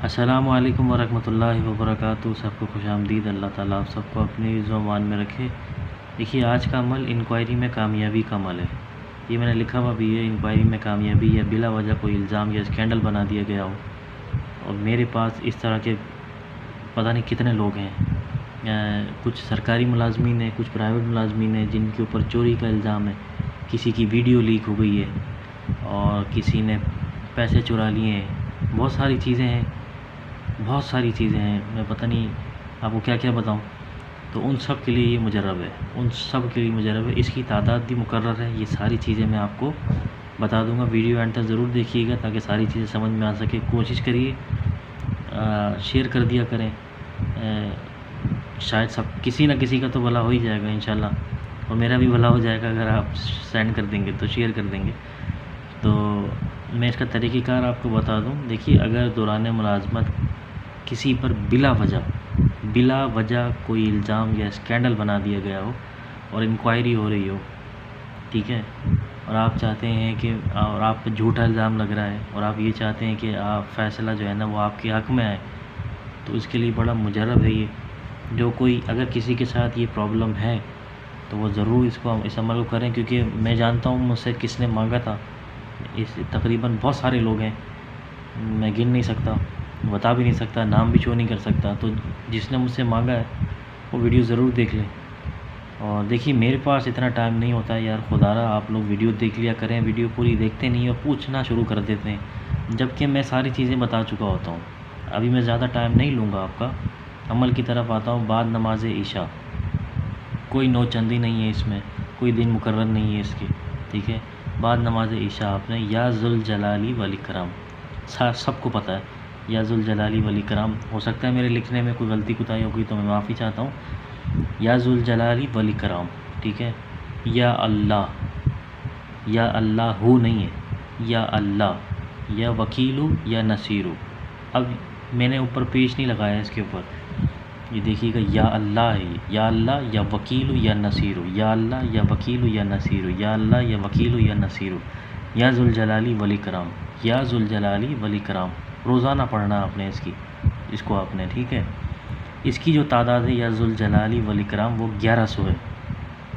अस्सलामु अलैकुम वरहमतुल्लाहि वबरकातुहू। सबको खुशामदीद। अल्लाह ताला आप सबको अपनी ज़ुबान में रखे। देखिए, आज का अमल इंक्वायरी में कामयाबी का अमल है। ये मैंने लिखा हुआ भी है, इंक्वायरी में कामयाबी या बिला वजह कोई इल्ज़ाम या स्कैंडल बना दिया गया हो। और मेरे पास इस तरह के पता नहीं कितने लोग हैं, कुछ सरकारी मुलाजमीन हैं, कुछ प्राइवेट मुलाजमीन हैं जिनके ऊपर चोरी का इल्ज़ाम है। किसी की वीडियो लीक हो गई है और किसी ने पैसे चुरा लिए हैं। बहुत सारी चीज़ें हैं, बहुत सारी चीज़ें हैं, मैं पता नहीं आपको क्या क्या बताऊं। तो उन सब के लिए ये मुजर्रब है, उन सब के लिए मुजर्रब है। इसकी तादाद भी मुकर्रर है। ये सारी चीज़ें मैं आपको बता दूंगा। वीडियो एंड तक ज़रूर देखिएगा ताकि सारी चीज़ें समझ में आ सके। कोशिश करिए, शेयर कर दिया करें। शायद सब किसी ना किसी का तो भला हो ही जाएगा इंशाल्लाह, और मेरा भी भला हो जाएगा अगर आप सेंड कर देंगे तो, शेयर कर देंगे तो। मैं इसका तरीक़ेकार आपको बता दूं। देखिए, अगर दौरान मुलाज़मत किसी पर बिला वजह कोई इल्ज़ाम या स्कैंडल बना दिया गया हो और इंक्वायरी हो रही हो, ठीक है, और आप चाहते हैं कि, और आप पर झूठा इल्ज़ाम लग रहा है और आप ये चाहते हैं कि आप फ़ैसला जो है ना वो आपके हक़ में आए, तो इसके लिए बड़ा मुजर्रब है ये। जो कोई अगर किसी के साथ ये प्रॉब्लम है तो वो ज़रूर इस अमल को करें, क्योंकि मैं जानता हूँ मुझसे किसने मांगा था। इस तकरीबन बहुत सारे लोग हैं, मैं गिन नहीं सकता, बता भी नहीं सकता, नाम भी शो नहीं कर सकता। तो जिसने मुझसे मांगा है वो वीडियो ज़रूर देख लें। और देखिए, मेरे पास इतना टाइम नहीं होता है यार, खुदारा आप लोग वीडियो देख लिया करें। वीडियो पूरी देखते नहीं और पूछना शुरू कर देते हैं, जबकि मैं सारी चीज़ें बता चुका होता हूँ। अभी मैं ज़्यादा टाइम नहीं लूँगा आपका, अमल की तरफ आता हूँ। बाद नमाज इशा, कोई नोचंदी नहीं है इसमें, कोई दिन मुकर्रर नहीं है इसके, ठीक है। बाद नमाज इशा आपने या ज़ुल जलाली वल इकराम, सबको पता है या ज़ुल जलाली वल इकराम। हो सकता है मेरे लिखने में कोई गलती कुताही हो गई तो मैं माफ़ी चाहता हूँ। या ज़ुल जलाली वल इकराम, ठीक है। या अल्लाह नहीं है, या अल्लाह, या वकीलू या नसीरू। अब मैंने ऊपर पेश नहीं लगाया इसके ऊपर, ये देखिएगा, या अल्लाह है, या अल्लाह या वकीलू या नसीरू, या अल्लाह या वकीलू या नसीरू, या अल्लाह या वकीलू या नसीरू, या ज़ुल जलाली वल इकराम, या ज़ुल जलाली वल इकराम। रोज़ाना पढ़ना आपने इसको आपने, ठीक है। इसकी जो तादाद है या ज़ुल जलाली वल इकराम वो 1100 है।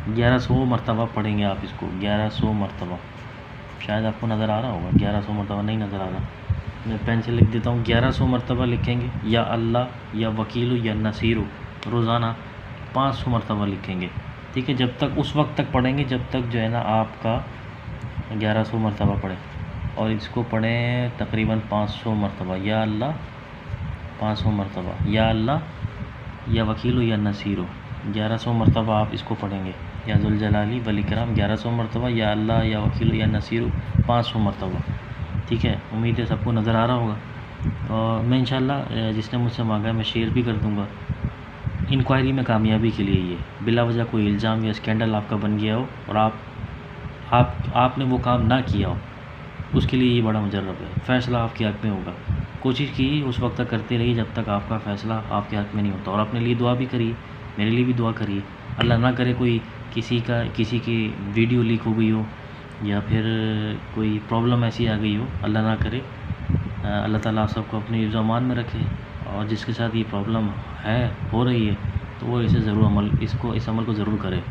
1100 मरतबा पढ़ेंगे आप इसको, 1100 मरतबा। शायद आपको नज़र आ रहा होगा, 1100 मरतबा नहीं नज़र आ रहा, मैं पेन से लिख देता हूँ। 1100 मरतबा लिखेंगे, या अल्लाह या वकीलू या नसीरू। रोज़ाना 500 मरतबा लिखेंगे, ठीक है। जब तक, उस वक्त तक पढ़ेंगे जब तक जो है ना आपका 1100 मरतबा पढ़े। और इसको पढ़ें तकरीबन 500 मरतबा, या अल्लाह 500 मरतबा, या अल्लाह या वकीलू या नसीरू। 1100 मरतबा आप इसको पढ़ेंगे, या ज़ुल जलाली वल इकराम 1100 मरतबा, या अल्लाह या वकीलू या नसीरू 500 मरतबा, ठीक है। उम्मीद है सबको नज़र आ रहा होगा। और मैं इंशाल्लाह जिसने मुझसे मांगा है मैं शेयर भी कर दूँगा। इंक्वायरी में कामयाबी के लिए ये बिला वजह कोई इल्ज़ाम या स्कैंडल आपका बन गया हो और आपने वो काम ना किया हो, उसके लिए ये बड़ा मुजर्रब है। फ़ैसला आपके हक़ में होगा। कोशिश कीजिए उस वक्त तक करते रहिए जब तक आपका फ़ैसला आपके हक़ में नहीं होता। और अपने लिए दुआ भी करिए, मेरे लिए भी दुआ करिए। अल्लाह ना करे कोई किसी की वीडियो लीक हो गई हो या फिर कोई प्रॉब्लम ऐसी आ गई हो, अल्लाह ना करे। अल्लाह ताला आप सबको अपनी ज़ुबान में रखे। और जिसके साथ ये प्रॉब्लम हो रही है तो वो इसे ज़रूर इस अमल को ज़रूर करे।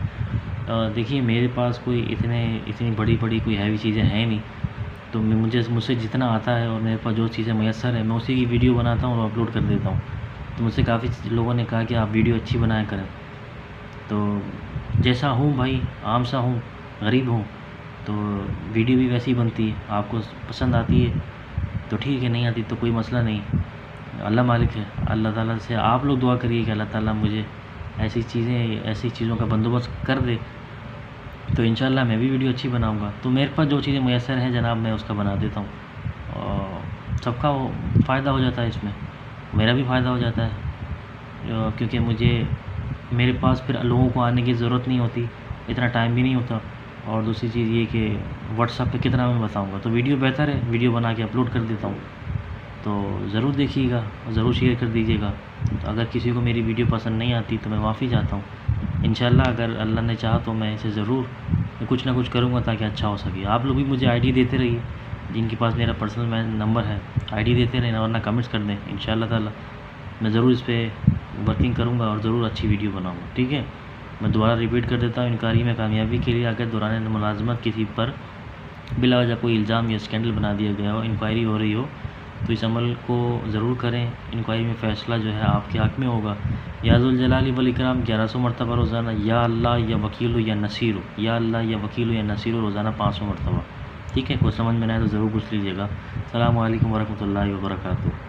देखिए, मेरे पास कोई इतनी बड़ी कोई हैवी चीज़ें हैं नहीं, तो मुझसे जितना आता है और मेरे पास जो चीज़ें मैसर है मैं उसी की वीडियो बनाता हूँ और अपलोड कर देता हूँ। तो मुझसे काफ़ी लोगों ने कहा कि आप वीडियो अच्छी बनाया करें। तो जैसा हूँ भाई, आम सा हूँ, गरीब हूँ, तो वीडियो भी वैसी बनती है। आपको पसंद आती है तो ठीक है, नहीं आती तो कोई मसला नहीं। अल्लाह मालिक है। अल्लाह ताला से आप लोग दुआ करिए कि अल्लाह ताला मुझे ऐसी चीज़ों का बंदोबस्त कर दे, तो इंशाल्लाह मैं भी वीडियो अच्छी बनाऊंगा। तो मेरे पास जो चीज़ें मैसर हैं जनाब, मैं उसका बना देता हूँ और सबका फ़ायदा हो जाता है इसमें, मेरा भी फ़ायदा हो जाता है, क्योंकि मेरे पास फिर लोगों को आने की ज़रूरत नहीं होती, इतना टाइम भी नहीं होता। और दूसरी चीज़ ये कि व्हाट्सएप पे कितना मैं बताऊँगा, तो वीडियो बेहतर है, वीडियो बना के अपलोड कर देता हूँ। तो ज़रूर देखिएगा, ज़रूर शेयर कर दीजिएगा। तो अगर किसी को मेरी वीडियो पसंद नहीं आती तो मैं माफ़ी चाहता हूँ। इंशाल्लाह अगर अल्लाह ने चाहा तो मैं इसे ज़रूर कुछ ना कुछ करूँगा ताकि अच्छा हो सके। आप लोग भी मुझे आईडी देते रहिए, जिनके पास मेरा पर्सनल नंबर है, आईडी देते रहें वरना कमेंट्स कर दें। इंशाल्लाह ताला मैं ज़रूर इस पर वर्किंग करूँगा और ज़रूर अच्छी वीडियो बनाऊँगा। ठीक है, मैं दोबारा रिपीट कर देता हूँ। इनकारी में कामयाबी के लिए अगर दौरान मुलाजमत किसी पर बिला वजह कोई इल्ज़ाम या स्कैंडल बना दिया गया हो, इंक्वायरी हो रही हो, तो इस अमल को ज़रूर करें। इंक्वायरी में फ़ैसला जो है आपके हक़ में होगा। याज़ुल जलाली वल इकराम 1100 मरतबा रोज़ाना, या अल्लाह या वकील या नसीर, या अल्लाह या वकील या नसीर रोज़ाना 500 मरतबा। ठीक है, कोई समझ में ना आए तो ज़रूर पूछ लीजिएगा। अस्सलामु अलैकुम वरहमतुल्लाहि वबरकातुहू।